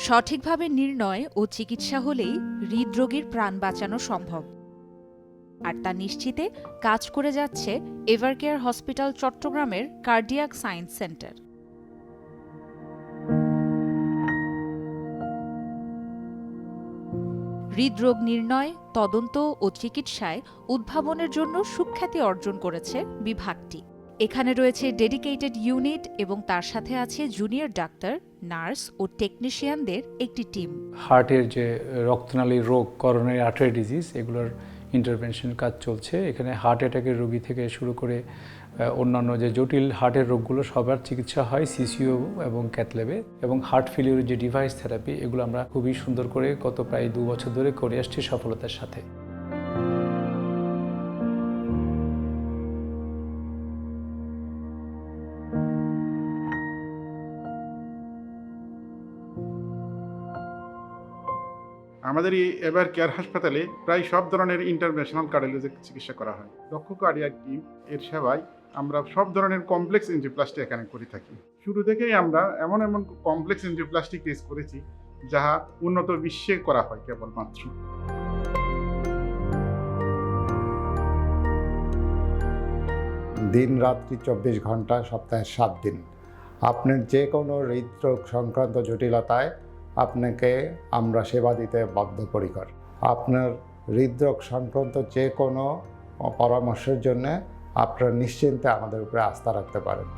সঠিকভাবে নির্ণয় ও চিকিৎসা হলেই হৃদরোগীর প্রাণ বাঁচানো সম্ভব। আর তা নিশ্চিতে কাজ করে যাচ্ছে এভারকেয়ার হসপিটাল চট্টগ্রামের কার্ডিয়াক সায়েন্স সেন্টার। হৃদরোগ নির্ণয়, তদন্ত ও চিকিৎসায় উদ্ভাবনের জন্য সুখ্যাতি অর্জন করেছে বিভাগটি। এখানে রয়েছে ডেডিকেটেড ইউনিট এবং তার সাথে আছে জুনিয়র ডাক্তার, নার্স ও টেকনিশিয়ানদের একটি টিম। হার্টের যে রক্তনালীর রোগ, করোনারি আর্টারি ডিজিজ, এগুলোর ইন্টারভেনশন কাজ চলছে। এখানে হার্ট অ্যাটাকের রোগী থেকে শুরু করে অন্যান্য যে জটিল হার্টের রোগগুলো সবার চিকিৎসা হয় সিসিও এবং ক্যাথল্যাবে। এবং হার্ট ফেলিউরের যে ডিভাইস থেরাপি, এগুলো আমরা খুবই সুন্দর করে গত প্রায় 2 বছর ধরে করে আসছি সফলতার সাথে। আমাদের এই এভার কেয়ার হাসপাতালে প্রায় সব ধরনের ইন্টারন্যাশনাল কার্ডিওলজির চিকিৎসা করা হয়। দক্ষ কার্ডিয়াক টিম এর সেবায় আমরা সব ধরনের কমপ্লেক্স এনজিওপ্লাস্টি এখানে করে থাকি। শুরু থেকেই আমরা এমন কমপ্লেক্স এনজিওপ্লাস্টি কেস করেছি যাহা উন্নত বিশ্বে করা হয় কেবলমাত্র। দিন রাত্রি 24 ঘন্টা, সপ্তাহে 7 দিন আপনার যে কোনো হৃদরোগ সংক্রান্ত জটিলতায় আপনাকে আমরা সেবা দিতে বদ্ধপরিকর। আপনার হৃদরোগ সংক্রান্ত যে কোনো পরামর্শের জন্য আপনারা নিশ্চিন্তে আমাদের উপরে আস্থা রাখতে পারেন।